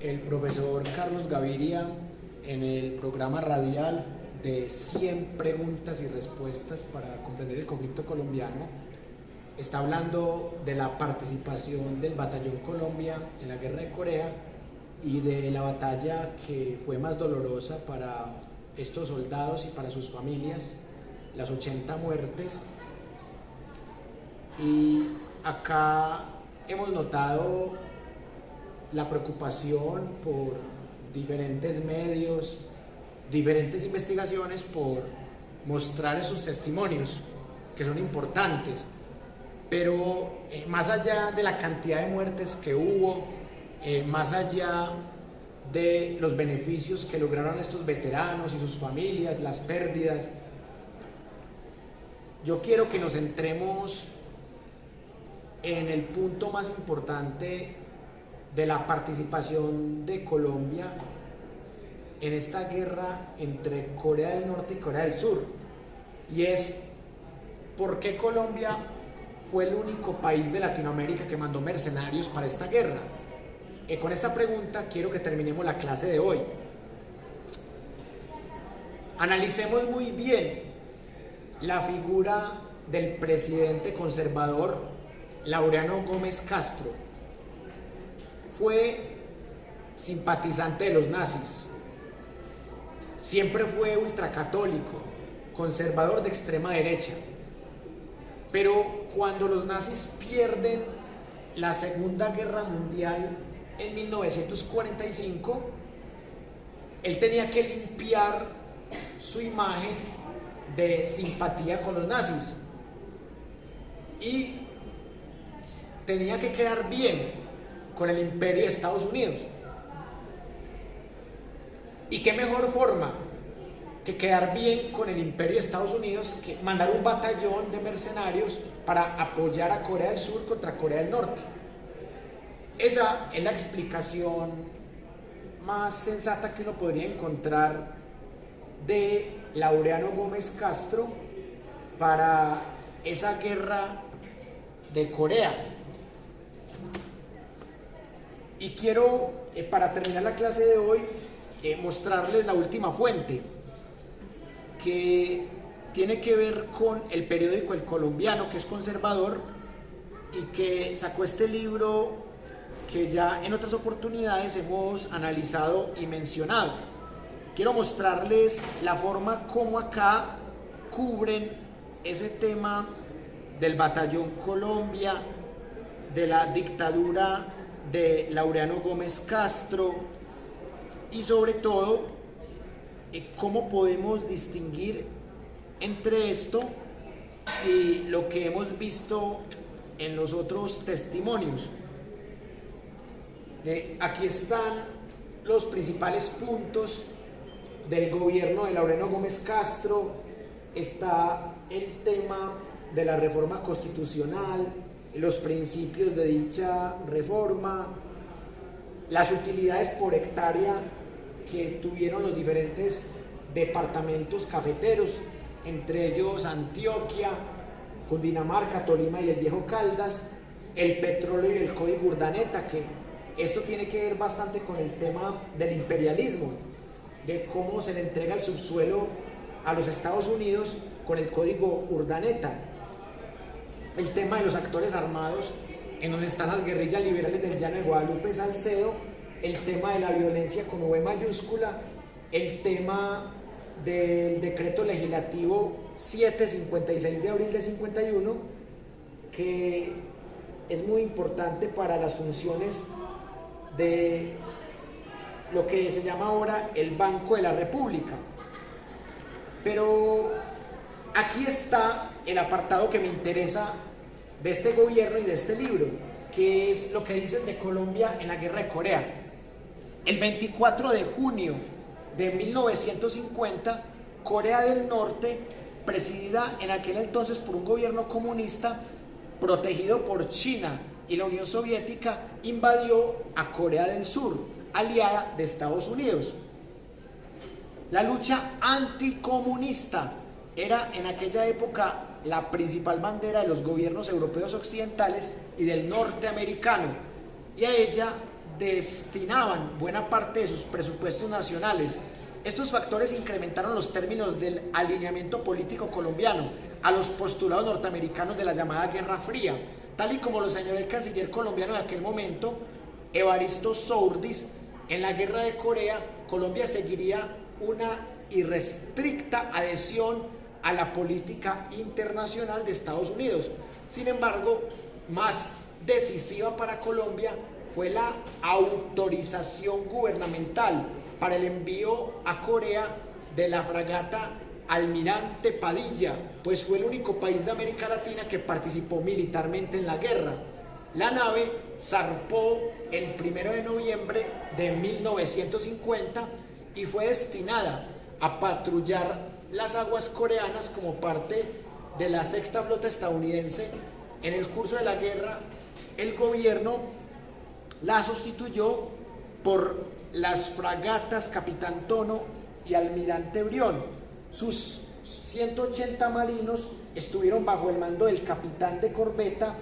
el profesor Carlos Gaviria en el programa radial de 100 preguntas y respuestas para comprender el conflicto colombiano. Está hablando de la participación del Batallón Colombia en la Guerra de Corea y de la batalla que fue más dolorosa para estos soldados y para sus familias, las 80 muertes. Y acá hemos notado la preocupación por diferentes medios, diferentes investigaciones por mostrar esos testimonios que son importantes, pero más allá de la cantidad de muertes que hubo, más allá de los beneficios que lograron estos veteranos y sus familias, las pérdidas, yo quiero que nos centremos en el punto más importante de la participación de Colombia en esta guerra entre Corea del Norte y Corea del Sur, y es por qué Colombia fue el único país de Latinoamérica que mandó mercenarios para esta guerra. Con esta pregunta quiero que terminemos la clase de hoy. Analicemos muy bien la figura del presidente conservador Laureano Gómez Castro. Fue simpatizante de los nazis, siempre fue ultracatólico, conservador de extrema derecha, pero cuando los nazis pierden la Segunda Guerra Mundial en 1945, él tenía que limpiar su imagen de simpatía con los nazis y tenía que quedar bien con el imperio de Estados Unidos. ¿Y qué mejor forma que quedar bien con el imperio de Estados Unidos que mandar un batallón de mercenarios para apoyar a Corea del Sur contra Corea del Norte? Esa es la explicación más sensata que uno podría encontrar de Laureano Gómez Castro para esa guerra de Corea. Y quiero, para terminar la clase de hoy, mostrarles la última fuente, que tiene que ver con el periódico El Colombiano, que es conservador y que sacó este libro que ya en otras oportunidades hemos analizado y mencionado. Quiero mostrarles la forma como acá cubren ese tema del Batallón Colombia, de la dictadura de Laureano Gómez Castro y sobre todo cómo podemos distinguir entre esto y lo que hemos visto en los otros testimonios. Aquí están los principales puntos del gobierno de Laureano Gómez Castro. Está el tema de la reforma constitucional, los principios de dicha reforma, las utilidades por hectárea que tuvieron los diferentes departamentos cafeteros, entre ellos Antioquia, Cundinamarca, Tolima y el Viejo Caldas, el petróleo y el código Urdaneta, que esto tiene que ver bastante con el tema del imperialismo, de cómo se le entrega el subsuelo a los Estados Unidos con el código Urdaneta, el tema de los actores armados, en donde están las guerrillas liberales del Llano de Guadalupe, Salcedo, el tema de la violencia con V mayúscula, el tema del decreto legislativo 756 de abril de 51, que es muy importante para las funciones de lo que se llama ahora el Banco de la República. Pero aquí está el apartado que me interesa de este gobierno y de este libro, que es lo que dicen de Colombia en la Guerra de Corea. El 24 de junio de 1950, Corea del Norte, presidida en aquel entonces por un gobierno comunista, protegido por China y la Unión Soviética, invadió a Corea del Sur, aliada de Estados Unidos. La lucha anticomunista era en aquella época la principal bandera de los gobiernos europeos occidentales y del norteamericano, y a ella destinaban buena parte de sus presupuestos nacionales. Estos factores incrementaron los términos del alineamiento político colombiano a los postulados norteamericanos de la llamada Guerra Fría, tal y como lo señaló el canciller colombiano de aquel momento, Evaristo Sourdis. En la Guerra de Corea, Colombia seguiría una irrestricta adhesión a la política internacional de Estados Unidos. Sin embargo, más decisiva para Colombia fue la autorización gubernamental para el envío a Corea de la fragata Almirante Padilla, pues fue el único país de América Latina que participó militarmente en la guerra. La nave zarpó el 1 de noviembre de 1950 y fue destinada a patrullar las aguas coreanas como parte de la Sexta Flota estadounidense. En el curso de la guerra, el gobierno la sustituyó por las fragatas Capitán Tono y Almirante Brión. Sus 180 marinos estuvieron bajo el mando del capitán de corbeta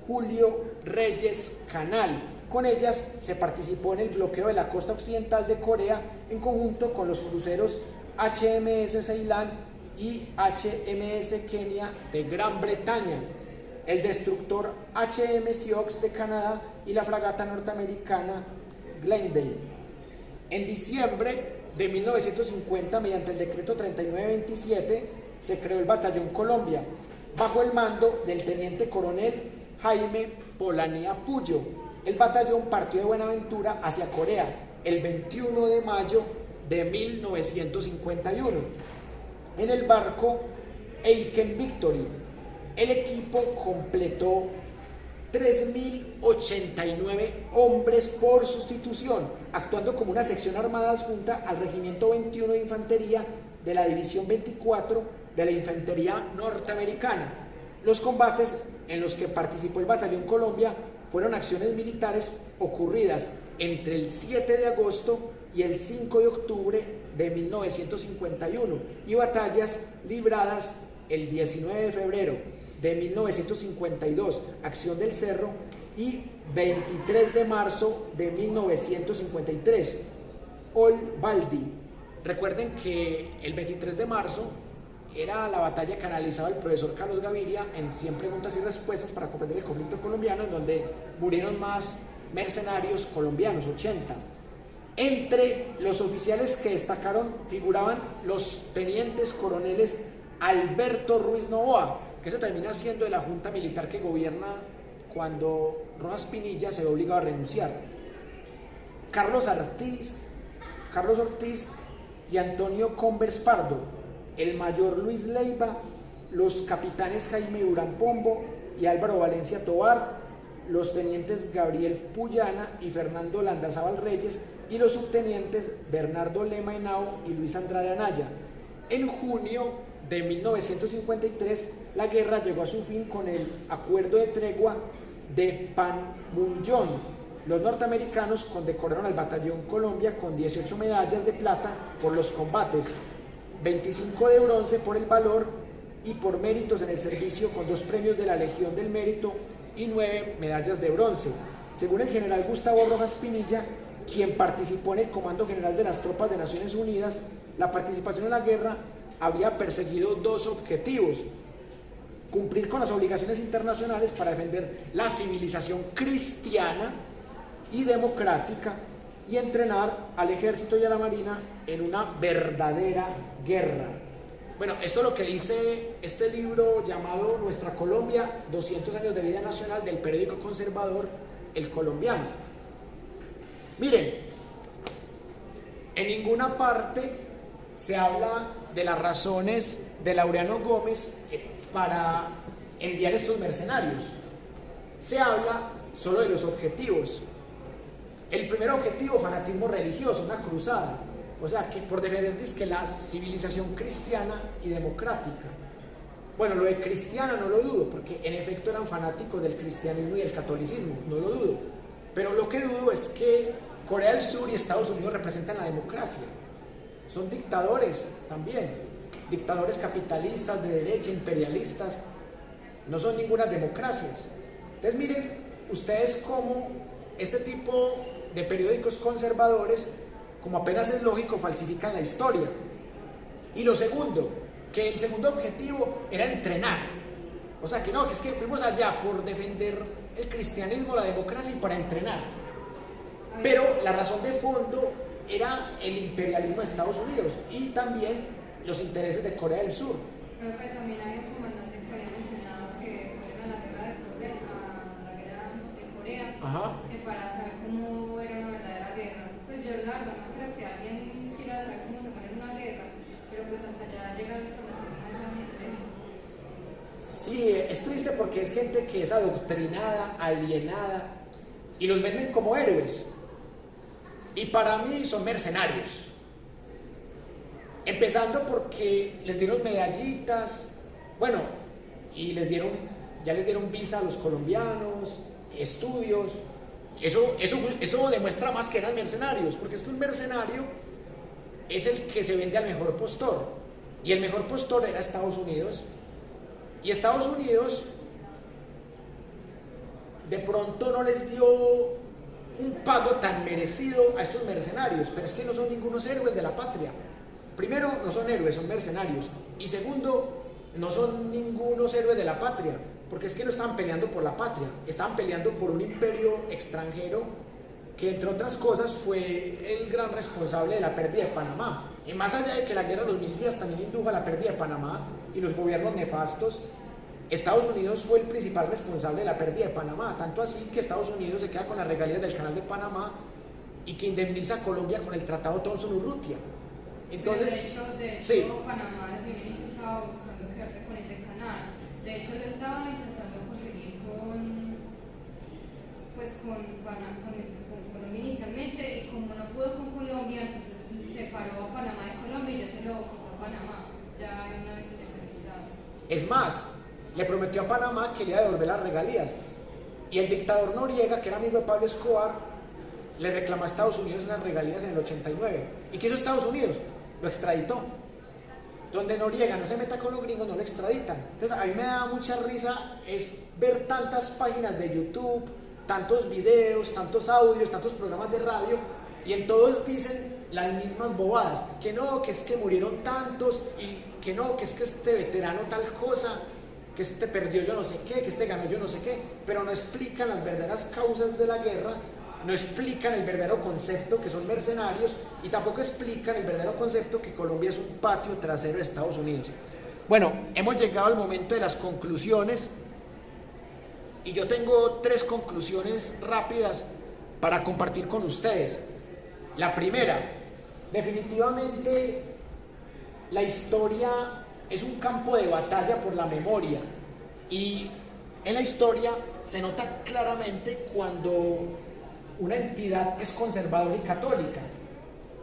Julio Reyes Canal. Con ellas se participó en el bloqueo de la costa occidental de Corea en conjunto con los cruceros HMS Ceilán y HMS Kenia de Gran Bretaña, el destructor HM Sioux de Canadá y la fragata norteamericana Glendale. En diciembre de 1950, mediante el decreto 3927, se creó el Batallón Colombia, bajo el mando del teniente coronel Jaime Polanía Puyo. El batallón partió de Buenaventura hacia Corea el 21 de mayo de 1951 en el barco Aiken Victory. El equipo completó 3.089 hombres por sustitución, actuando como una sección armada adjunta al Regimiento 21 de Infantería de la División 24 de la Infantería Norteamericana. Los combates en los que participó el Batallón Colombia fueron acciones militares ocurridas entre el 7 de agosto y el 5 de octubre de 1951 y batallas libradas el 19 de febrero de 1952, Acción del Cerro, y 23 de marzo de 1953, Olbaldi. Recuerden que el 23 de marzo era la batalla que analizaba el profesor Carlos Gaviria en 100 preguntas y respuestas para comprender el conflicto colombiano, en donde murieron más mercenarios colombianos, 80. Entre los oficiales que destacaron figuraban los tenientes coroneles Alberto Ruiz Novoa, que se termina siendo de la junta militar que gobierna cuando Rojas Pinilla se ve obligado a renunciar, Carlos Ortiz y Antonio Convers Pardo, el mayor Luis Leiva, los capitanes Jaime Durán Pombo y Álvaro Valencia Tovar, los tenientes Gabriel Puyana y Fernando Landazábal Reyes y los subtenientes Bernardo Lema Henao y Luis Andrade Anaya. En junio de 1953, la guerra llegó a su fin con el acuerdo de tregua de Panmunjom. Los norteamericanos condecoraron al Batallón Colombia con 18 medallas de plata por los combates, 25 de bronce por el valor y por méritos en el servicio, con 2 premios de la Legión del Mérito y 9 medallas de bronce. Según el general Gustavo Rojas Pinilla, quien participó en el Comando General de las Tropas de Naciones Unidas, la participación en la guerra había perseguido 2 objetivos: cumplir con las obligaciones internacionales para defender la civilización cristiana y democrática y entrenar al ejército y a la marina en una verdadera guerra. Bueno, esto es lo que dice este libro llamado Nuestra Colombia, 200 años de vida nacional, del periódico conservador El Colombiano. Miren, en ninguna parte se habla de las razones de Laureano Gómez para enviar estos mercenarios. Se habla solo de los objetivos. El primer objetivo, fanatismo religioso, una cruzada, o sea, que por defender que la civilización cristiana y democrática. Bueno, lo de cristiana no lo dudo, porque en efecto eran fanáticos del cristianismo y del catolicismo, no lo dudo. Pero lo que dudo es que Corea del Sur y Estados Unidos representan la democracia. Son dictadores también, dictadores capitalistas, de derecha, imperialistas, no son ninguna democracias. Entonces miren ustedes cómo este tipo de periódicos conservadores, como apenas es lógico, falsifican la historia. Y lo segundo, que el segundo objetivo era entrenar. O sea, que no, que es que fuimos allá por defender el cristianismo, la democracia y para entrenar. Pero la razón de fondo era el imperialismo de Estados Unidos y también los intereses de Corea del Sur. Profe, también hay un comandante que había mencionado que fueron a la guerra de Corea, Ajá. que para saber cómo era una verdadera guerra. Pues yo la verdad no creo que alguien quiera saber cómo se pone en una guerra, pero pues hasta allá llega el fanatismo de esa gente. Sí, es triste porque es gente que es adoctrinada, alienada y los venden como héroes. Y para mí son mercenarios. Empezando porque les dieron medallitas, bueno, y ya les dieron visa a los colombianos, estudios. Eso demuestra más que eran mercenarios, porque es que un mercenario es el que se vende al mejor postor. Y el mejor postor era Estados Unidos. Y Estados Unidos de pronto no les dio un pago tan merecido a estos mercenarios, pero es que no son ningunos héroes de la patria. Primero, no son héroes, son mercenarios. Y segundo, no son ningunos héroes de la patria, porque es que no estaban peleando por la patria, estaban peleando por un imperio extranjero que, entre otras cosas, fue el gran responsable de la pérdida de Panamá. Y más allá de que la guerra de los 1000 días también indujo a la pérdida de Panamá y los gobiernos nefastos, Estados Unidos fue el principal responsable de la pérdida de Panamá, tanto así que Estados Unidos se queda con las regalías del canal de Panamá y que indemniza a Colombia con el tratado Thomson-Urrutia. Entonces, de hecho, sí. Panamá desde un inicio estaba buscando quedarse con ese canal. De hecho, lo estaba intentando conseguir con Colombia inicialmente, y como no pudo con Colombia, entonces separó a Panamá de Colombia y ya se lo quitó a Panamá, ya una vez independizado. Es más, le prometió a Panamá que le iba a devolver las regalías. Y el dictador Noriega, que era amigo de Pablo Escobar, le reclamó a Estados Unidos esas regalías en el 89. ¿Y qué hizo Estados Unidos? Lo extraditó. Donde Noriega no se meta con los gringos, no lo extraditan. Entonces a mí me da mucha risa es ver tantas páginas de YouTube, tantos videos, tantos audios, tantos programas de radio, y en todos dicen las mismas bobadas, que no, que es que murieron tantos, y que no, que es que este veterano tal cosa, que este perdió yo no sé qué, que este ganó yo no sé qué, pero no explican las verdaderas causas de la guerra, no explican el verdadero concepto que son mercenarios, y tampoco explican el verdadero concepto que Colombia es un patio trasero de Estados Unidos. Bueno, hemos llegado al momento de las conclusiones, y yo tengo 3 conclusiones rápidas para compartir con ustedes. La primera, definitivamente la historia es un campo de batalla por la memoria, y en la historia se nota claramente cuando una entidad es conservadora y católica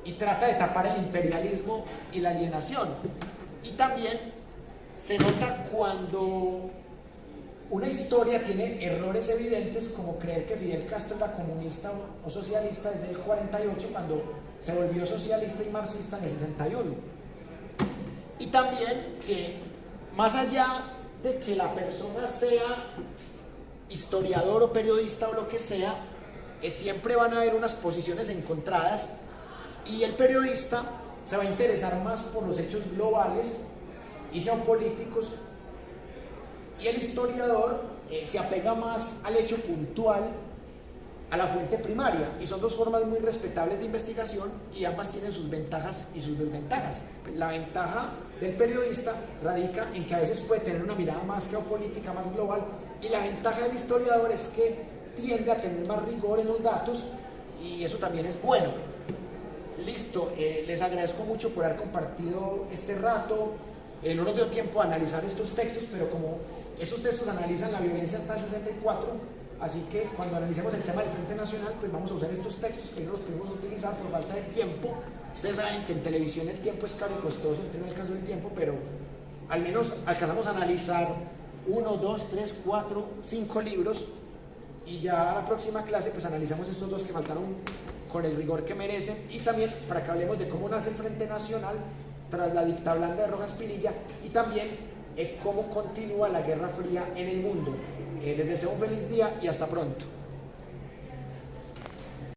y trata de tapar el imperialismo y la alienación, y también se nota cuando una historia tiene errores evidentes, como creer que Fidel Castro era comunista o socialista desde el 48, cuando se volvió socialista y marxista en el 61. Y también que, más allá de que la persona sea historiador o periodista o lo que sea, siempre van a haber unas posiciones encontradas, y el periodista se va a interesar más por los hechos globales y geopolíticos, y el historiador se apega más al hecho puntual, a la fuente primaria, y son 2 formas muy respetables de investigación, y ambas tienen sus ventajas y sus desventajas. La ventaja del periodista radica en que a veces puede tener una mirada más geopolítica, más global, y la ventaja del historiador es que tiende a tener más rigor en los datos, y eso también es bueno. Listo, les agradezco mucho por haber compartido este rato. No nos dio tiempo a analizar estos textos, pero como esos textos analizan la violencia hasta el 64, así que cuando analicemos el tema del Frente Nacional, pues vamos a usar estos textos que no los pudimos utilizar por falta de tiempo. Ustedes saben que en televisión el tiempo es caro y costoso, entonces no alcanzó el tiempo, pero al menos alcanzamos a analizar 1, 2, 3, 4, 5 libros, y ya la próxima clase pues analizamos estos 2 que faltaron con el rigor que merecen, y también para que hablemos de cómo nace el Frente Nacional tras la dictablanda de Rojas Pinilla, y también cómo continúa la Guerra Fría en el mundo. Les deseo un feliz día y hasta pronto.